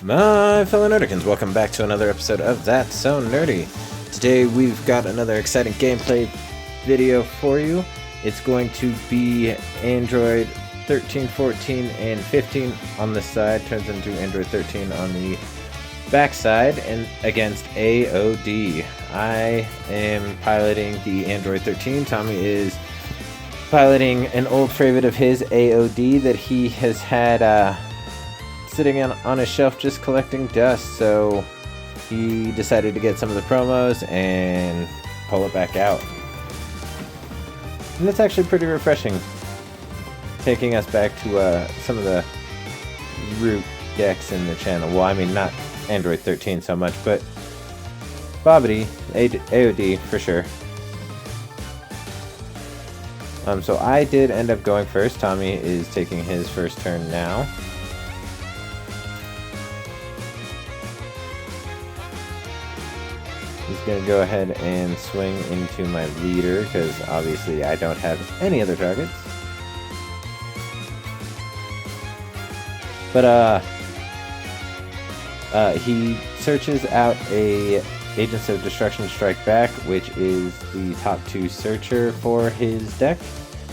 My fellow Nerdikins, welcome back to another episode of That's So Nerdy. Today we've got another exciting gameplay video for you. It's going to be Android 13, 14, and 15 on this side, turns into Android 13 on the back side, and against A.O.D. I am piloting the Android 13. Tommy is piloting an old favorite of his, A.O.D, that he has had sitting on a shelf just collecting dust, so he decided to get some of the promos and pull it back out. And it's actually pretty refreshing, taking us back to some of the root decks in the channel. Well, I mean, not Android 13 so much, but Bobbity, A.O.D for sure. So I did end up going first. Tommy is taking his first turn now. He's going to go ahead and swing into my leader, because obviously I don't have any other targets. But, he searches out a Agents of Destruction Strike Back, which is the top 2 searcher for his deck,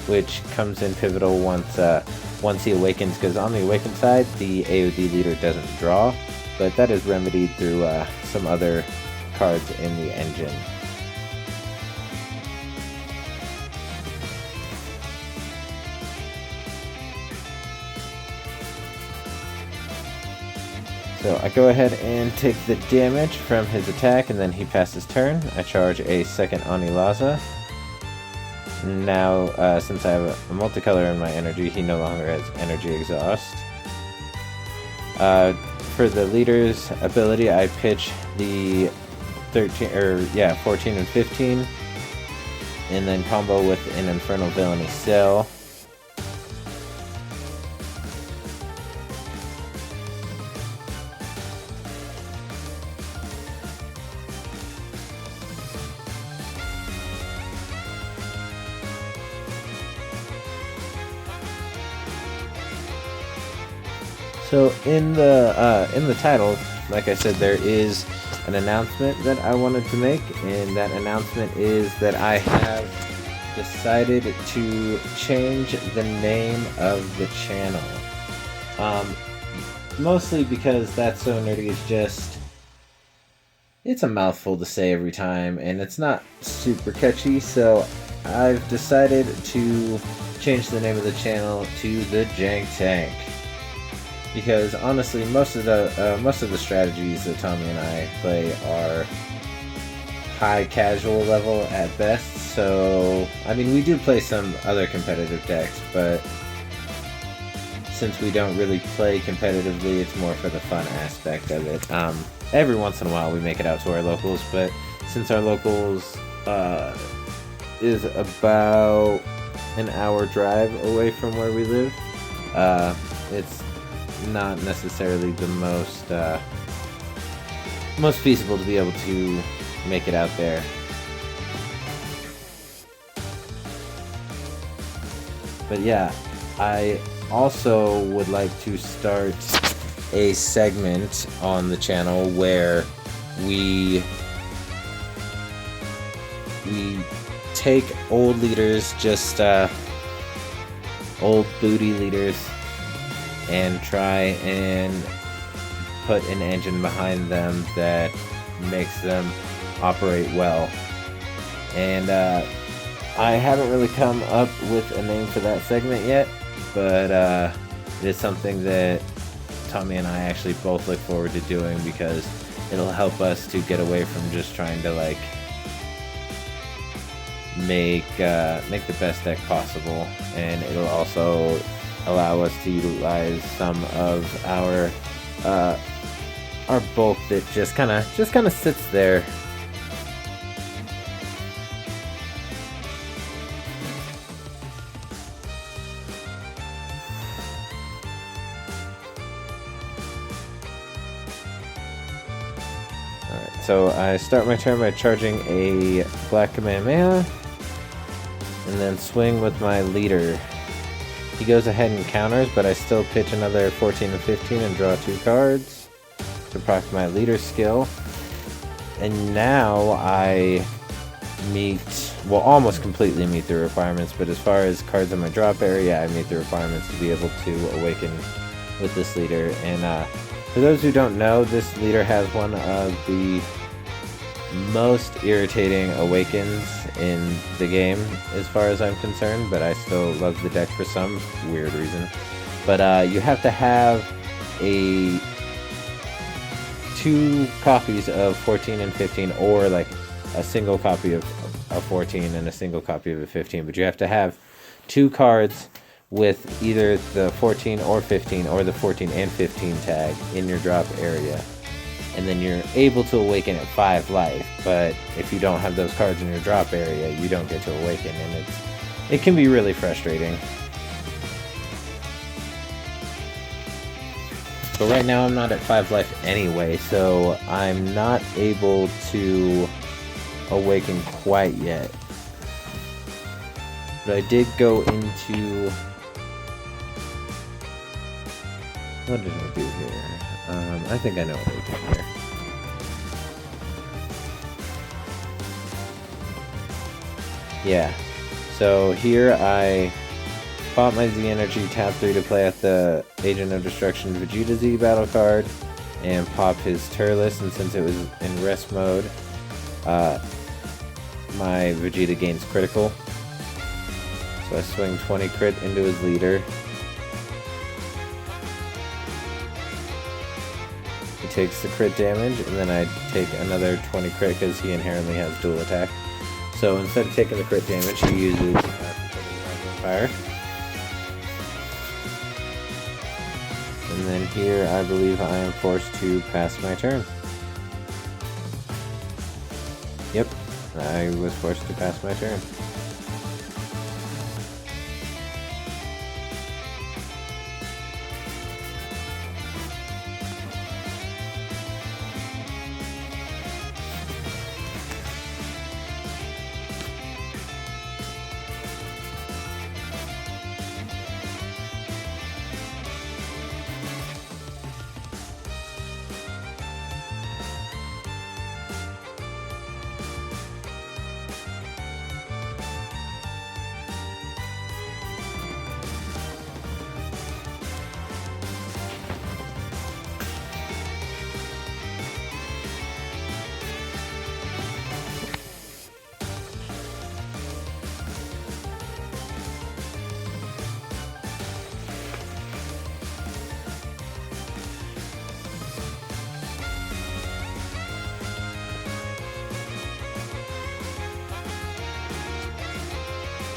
which comes in pivotal once he awakens, because on the awakened side, the A.O.D leader doesn't draw, but that is remedied through some other cards in the engine. So I go ahead and take the damage from his attack, and then he passes turn. I charge a second Anilaza. Now, since I have a multicolor in my energy, he no longer has energy exhaust. For the leader's ability, I pitch the 14 and 15, and then combo with an Infernal Villainy Cell. So in the title, like I said, there is an announcement that I wanted to make, and that announcement is that I have decided to change the name of the channel. Mostly because That's So Nerdy is just, it's a mouthful to say every time, and it's not super catchy, so I've decided to change the name of the channel to The Jank Tank. Because honestly, most of the strategies that Tommy and I play are high casual level at best. So I mean, we do play some other competitive decks, but since we don't really play competitively, it's more for the fun aspect of it. Every once in a while, we make it out to our locals, but since our locals is about an hour drive away from where we live, it's not necessarily the most feasible to be able to make it out there. But yeah, I also would like to start a segment on the channel where we take old leaders, just old booty leaders, and try and put an engine behind them that makes them operate well. And I haven't really come up with a name for that segment yet, but it is something that Tommy and I actually both look forward to doing, because it'll help us to get away from just trying to like make the best deck possible, and it'll also allow us to utilize some of our bulk that just kind of sits there. Alright, so I start my turn by charging a Black Kamehameha, and then swing with my leader. He goes ahead and counters, but I still pitch another 14 and 15 and draw 2 cards. to proc my leader skill. And now I almost completely meet the requirements, but as far as cards in my drop area, I meet the requirements to be able to awaken with this leader. And for those who don't know, this leader has one of the most irritating awakens in the game as far as I'm concerned, but I still love the deck for some weird reason. But you have to have 2 copies of 14 and 15, or like a single copy of a 14 and a single copy of a 15, but you have to have 2 cards with either the 14 or 15 or the 14 and 15 tag in your drop area, and then you're able to awaken at 5 life. But if you don't have those cards in your drop area, you don't get to awaken, and it can be really frustrating. But right now I'm not at 5 life anyway, so I'm not able to awaken quite yet. But I did go into... what did I do here? I think I know what I did here. Yeah, so here I bought my Z Energy, tap 3 to play at the Agent of Destruction Vegeta Z battle card, and pop his Turles, and since it was in rest mode, my Vegeta gains critical. So I swing 20 crit into his leader. He takes the crit damage, and then I take another 20 crit because he inherently has dual attack. So instead of taking the crit damage, he uses Fire. And then here, I believe I am forced to pass my turn. Yep, I was forced to pass my turn.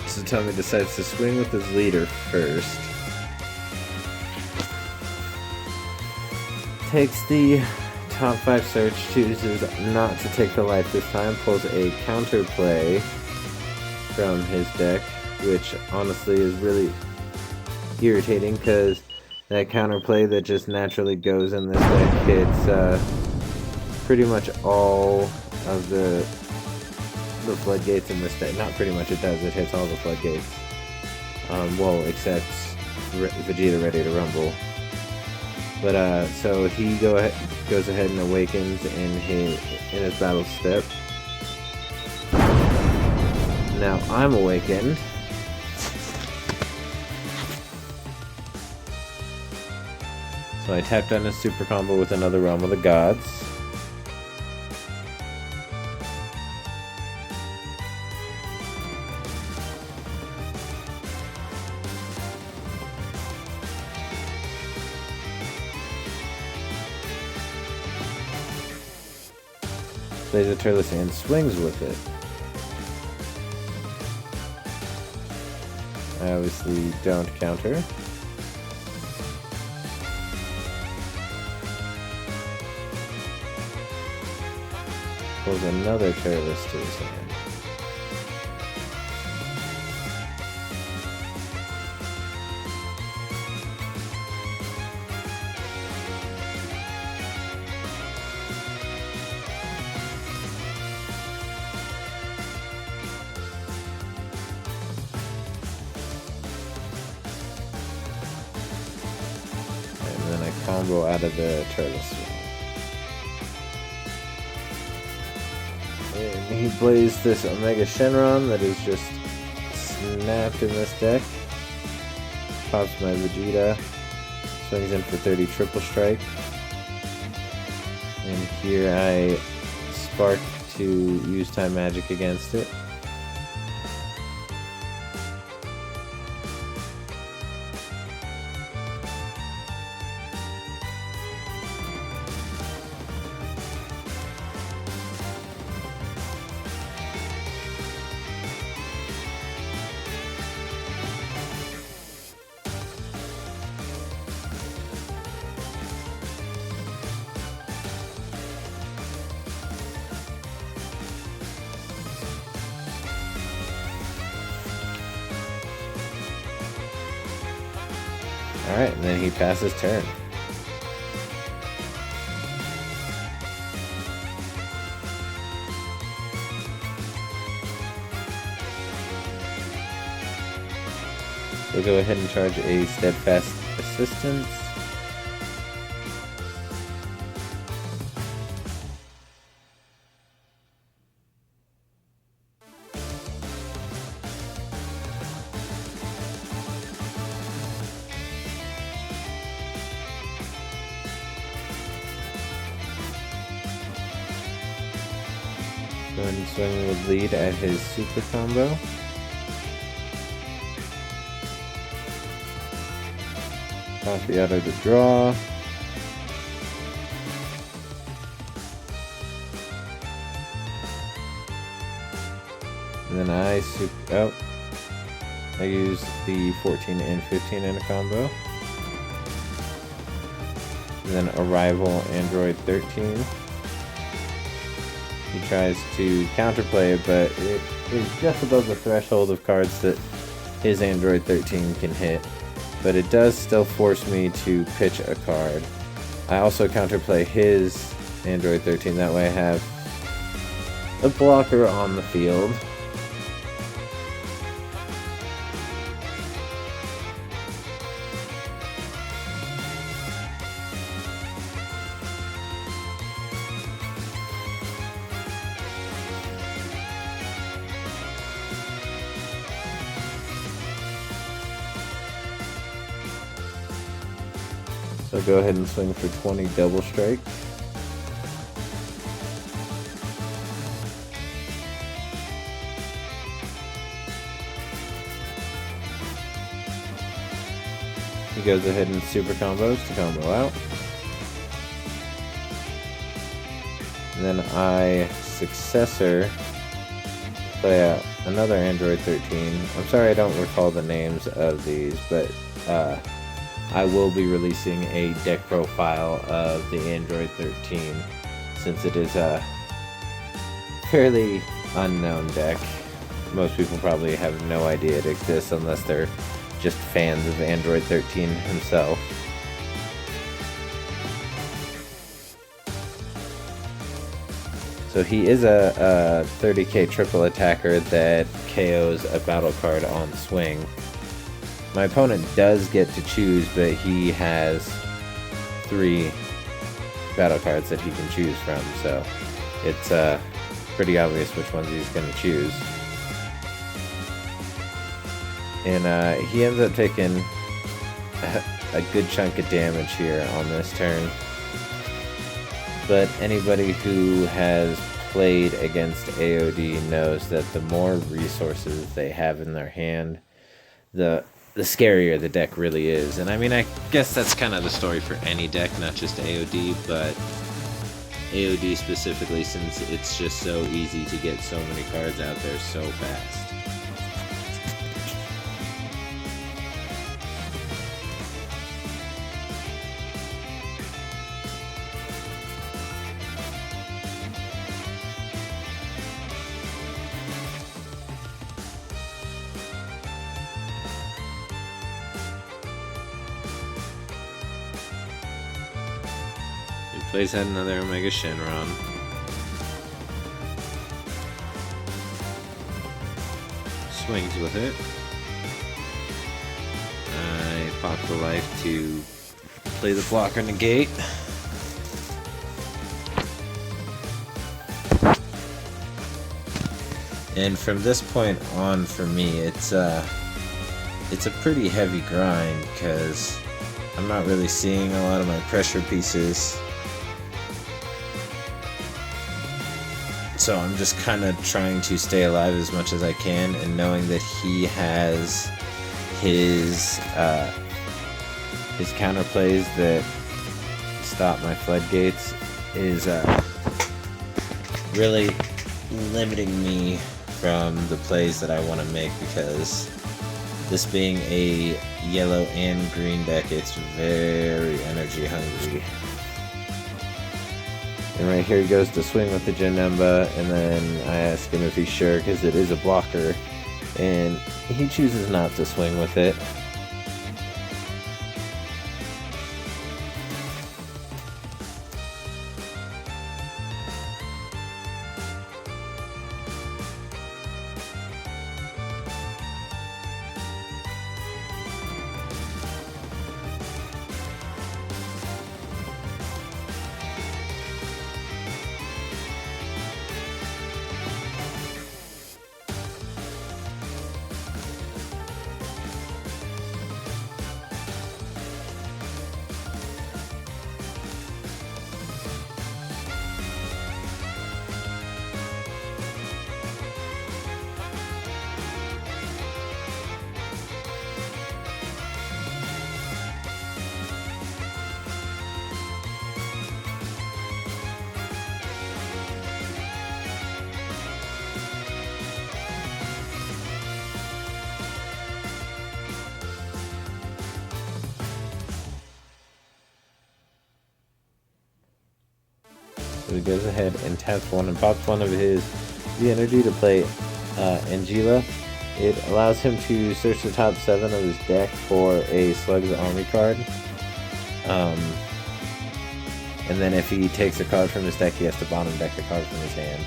So Tommy decides to swing with his leader first. Takes the top 5 search, chooses not to take the life this time, pulls a counterplay from his deck, which honestly is really irritating because that counterplay that just naturally goes in this deck hits pretty much all of the floodgates in this deck. Not pretty much, it does. It hits all the floodgates. Well, except Vegeta Ready to Rumble. But so he goes ahead and awakens in his battle step. Now I'm awakened. So I tapped on his super combo with another Realm of the Gods. Plays a Turles and swings with it. I obviously don't counter. Pulls another Turles to his hand. Combo out of the Turles swing. And he plays this Omega Shenron that is just snapped in this deck. Pops my Vegeta. Swings in for 30 triple strike. And here I spark to use time magic against it. Alright, and then he passes turn. We'll go ahead and charge a Steadfast Assistance. Go ahead and swing with lead at his super combo. Copy out of the draw. And then I use the 14 and 15 in a combo. And then Arrival Android 13. He tries to counterplay it, but it is just above the threshold of cards that his Android 13 can hit. But it does still force me to pitch a card. I also counterplay his Android 13, that way I have a blocker on the field. So go ahead and swing for 20 double strike. He goes ahead and super combos to combo out. And then I successor play out another Android 13. I'm sorry I don't recall the names of these, but I will be releasing a deck profile of the Android 13 since it is a fairly unknown deck. Most people probably have no idea it exists unless they're just fans of Android 13 himself. So he is a 30k triple attacker that KOs a battle card on swing. My opponent does get to choose, but he has 3 battle cards that he can choose from, so it's pretty obvious which ones he's going to choose. And he ends up taking a good chunk of damage here on this turn. But anybody who has played against A.O.D. knows that the more resources they have in their hand, the scarier the deck really is. And I mean, I guess that's kind of the story for any deck, not just A.O.D, but A.O.D specifically, since it's just so easy to get so many cards out there so fast. Plays out another Omega Shenron. Swings with it. I pop the life to play the blocker negate. And from this point on, for me, it's a pretty heavy grind because I'm not really seeing a lot of my pressure pieces. So I'm just kind of trying to stay alive as much as I can, and knowing that he has his counterplays that stop my floodgates is really limiting me from the plays that I want to make, because this being a yellow and green deck, it's very energy hungry. And right here he goes to swing with the Janemba, and then I ask him if he's sure, because it is a blocker, and he chooses not to swing with it. So he goes ahead and taps one and pops one of the energy to play Angela. It allows him to search the top 7 of his deck for a Slug's Army card. And then if he takes a card from his deck, he has to bottom deck the card from his hand.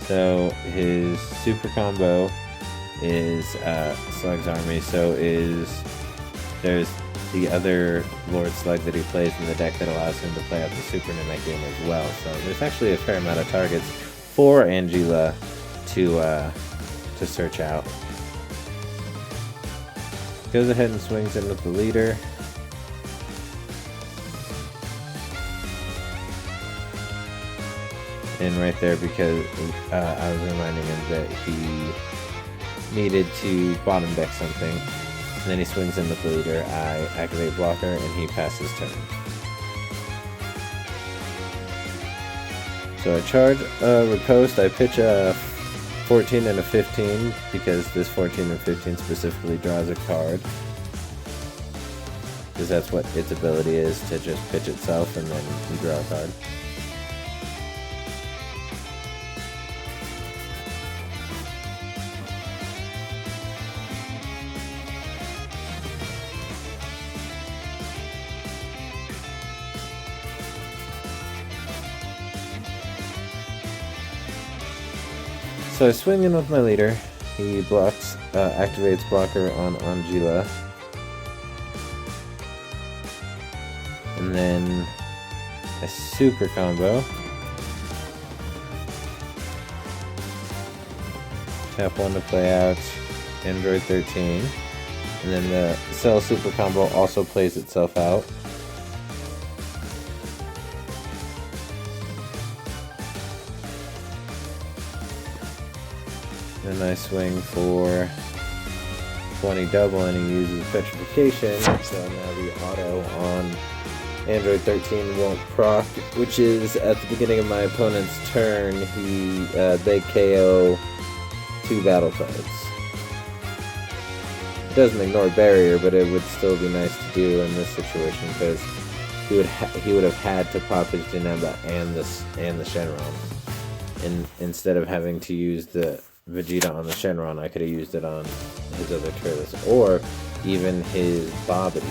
So his super combo is Slug's Army, so there's the other Lord Slug that he plays in the deck that allows him to play out the super in that game as well. So there's actually a fair amount of targets for Angela to search out. Goes ahead and swings in with the leader. And right there, because I was reminding him that he needed to bottom deck something. And then he swings in with the leader. I activate blocker, and he passes turn. So I charge a riposte. I pitch a 14 and a 15, because this 14 and 15 specifically draws a card. Because that's what its ability is, to just pitch itself and then you draw a card. So I swing in with my leader. He blocks, activates blocker on Angela. And then a super combo. Tap 1 to play out Android 13. And then the Cell super combo also plays itself out. Then I swing for 20 double, and he uses Petrification, so now the auto on Android 13 won't proc, which is at the beginning of my opponent's turn, they KO 2 battle cards. It doesn't ignore barrier, but it would still be nice to do in this situation, because he would have had to pop his Janemba and the Shenron, and instead of having to use the Vegeta on the Shenron, I could have used it on his other Turles, or even his Bobbity.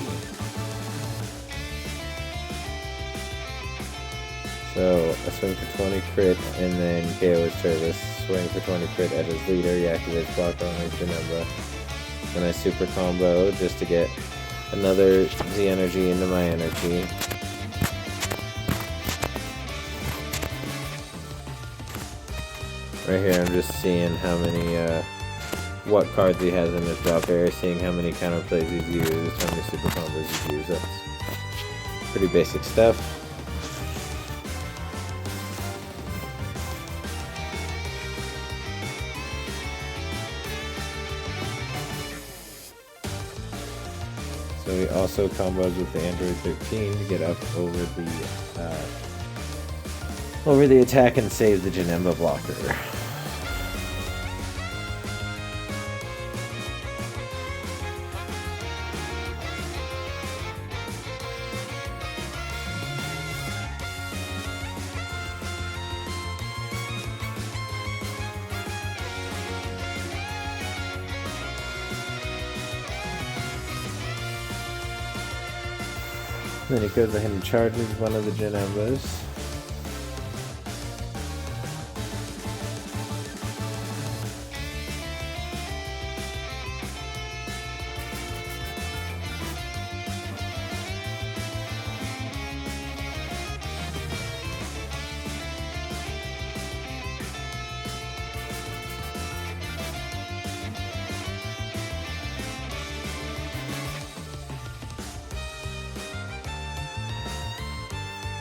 So I swing for 20 crit and then KO his Turles. Swing for 20 crit at his leader. He activates blocker on his Janemba. Then I super combo just to get another Z energy into my energy. Right here I'm just seeing how many, what cards he has in his drop area, seeing how many counter plays he's used, how many super combos he's used. That's pretty basic stuff. So he also combos with the Android 13 to get up over the attack and save the Janemba blocker. Then he goes ahead and charges one of the Janembas.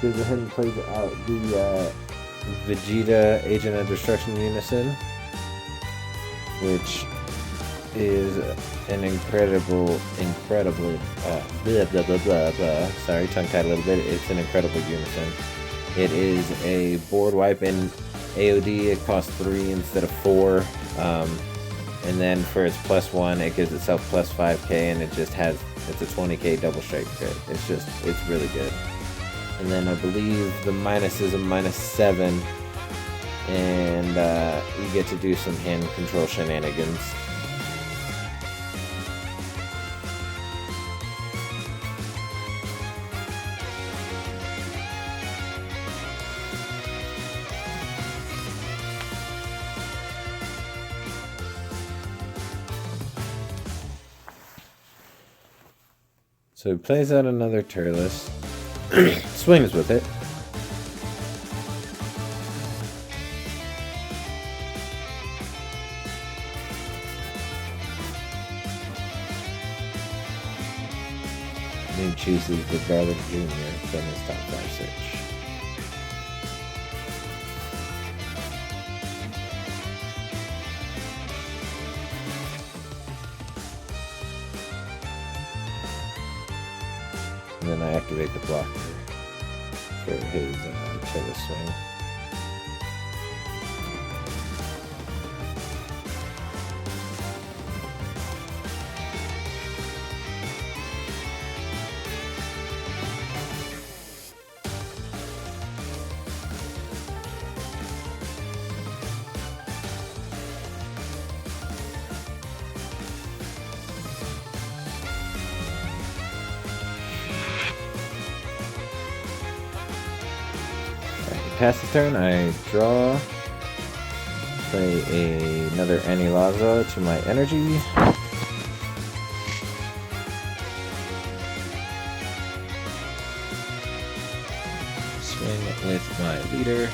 Goes ahead and plays out the Vegeta Agent of Destruction Unison, which is an incredibly, sorry, tongue-tied a little bit. It's an incredible unison. It is a board wipe in A.O.D. It costs 3 instead of 4. And then for its +1, it gives itself +5k, and it's a 20k double strike crit. It's really good. And then I believe the minus is a -7, and you get to do some hand control shenanigans. So he plays out another Turles. Swings with it. And he chooses the Garlic Jr. from his top 5 search. And then I activate the blocker for his Turles swing. Pass the turn, I draw, play another Anilaza to my energy. Swing with my leader.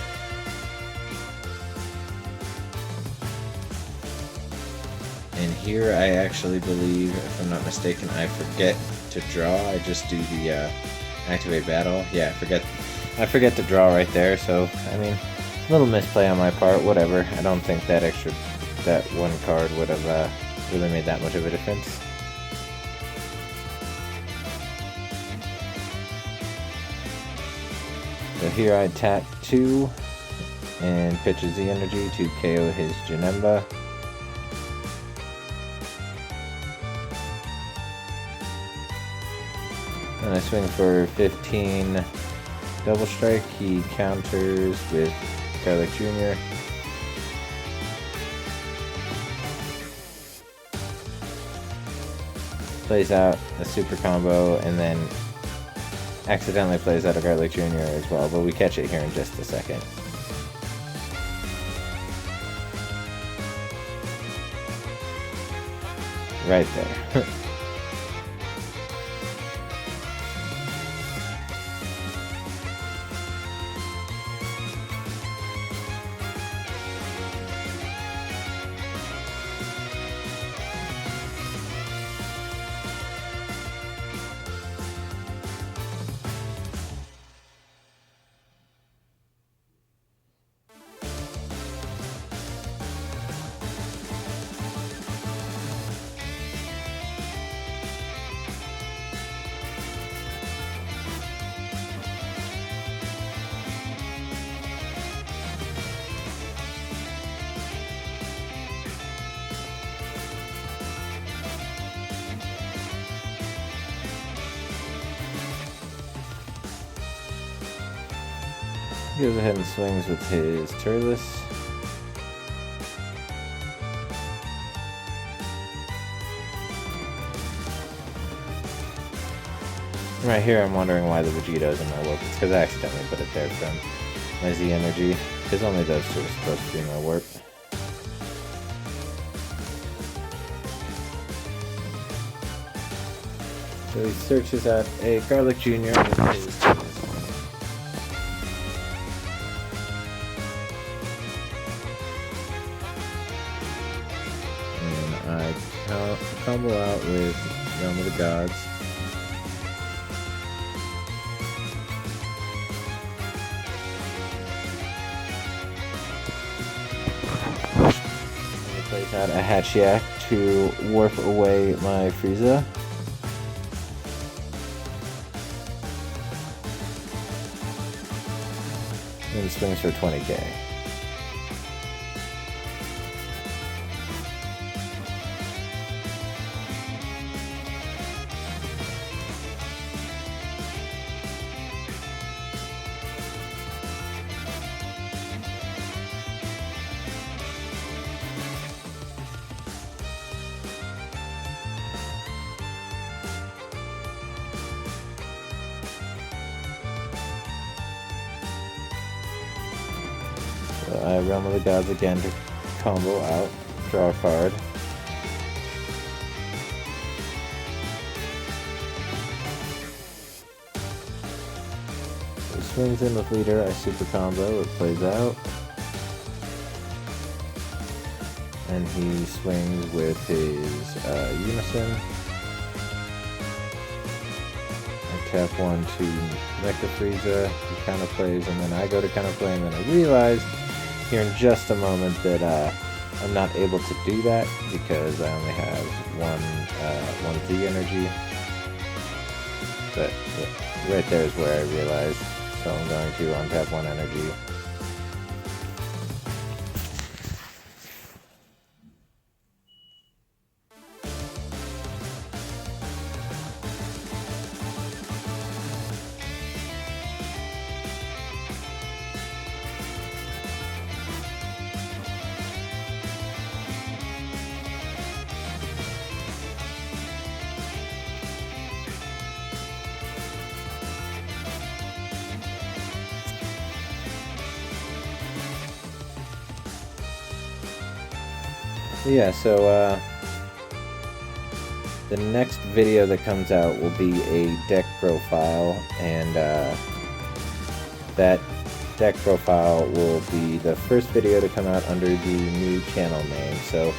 And here I actually believe, if I'm not mistaken, I forget to draw. I just do the activate battle. Yeah, I forget to draw right there, so, I mean, little misplay on my part, whatever. I don't think that one card would have really made that much of a difference. So here I tap 2 and pitch a Z energy to KO his Janemba. And I swing for 15 double strike. He counters with Garlic Jr. Plays out a super combo and then accidentally plays out a Garlic Jr. as well, but we catch it here in just a second. Right there. He goes ahead and swings with his Turles. Right here I'm wondering why the Vegito's in my warp. It's because I accidentally put it there from my Z energy. Because only those two are supposed to be in my warp. So he searches out a Garlic Jr. with his Turles. I combo out with Realm of the Gods. And he plays out a Hatchiyak to warp away my Frieza. And swings for 20k. So I Realm of the Gods again to combo out, draw a card. So he swings in with Leader, I super combo, it plays out. And he swings with his Unison. I tap one to Mecha Frieza, he counter plays, and then I go to counter play, and then I realize here in just a moment that I'm not able to do that because I only have one Z energy. But yeah, right there is where I realized. So I'm going to untap one energy. Yeah, so the next video that comes out will be a deck profile, and that deck profile will be the first video to come out under the new channel name. So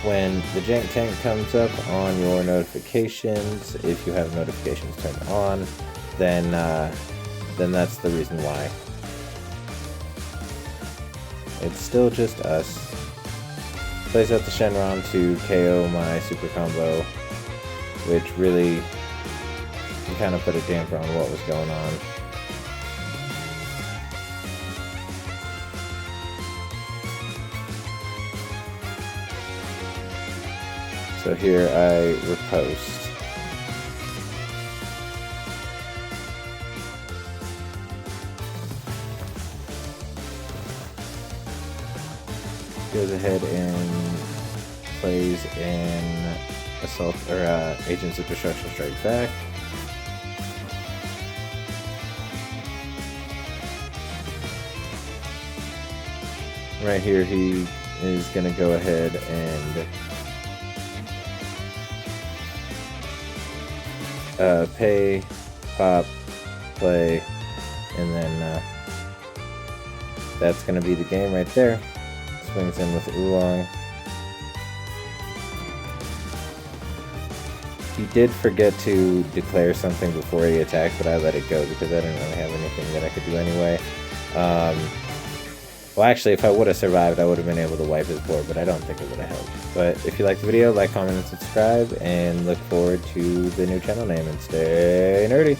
when the Jank Tank comes up on your notifications, if you have notifications turned on, then that's the reason why. It's still just us. Plays out the Shenron to KO my super combo, which really kind of put a damper on what was going on. So here I riposte. Goes ahead and plays in Assault or Agents of Destruction Strike Back. Right here, he is going to go ahead and pay, pop, play, and then that's going to be the game right there. Swings in with Oolong. He did forget to declare something before he attacked, but I let it go because I didn't really have anything that I could do anyway. Well, actually, if I would have survived, I would have been able to wipe his board, but I don't think it would have helped. But if you liked the video, like, comment, and subscribe, and look forward to the new channel name, and stay nerdy!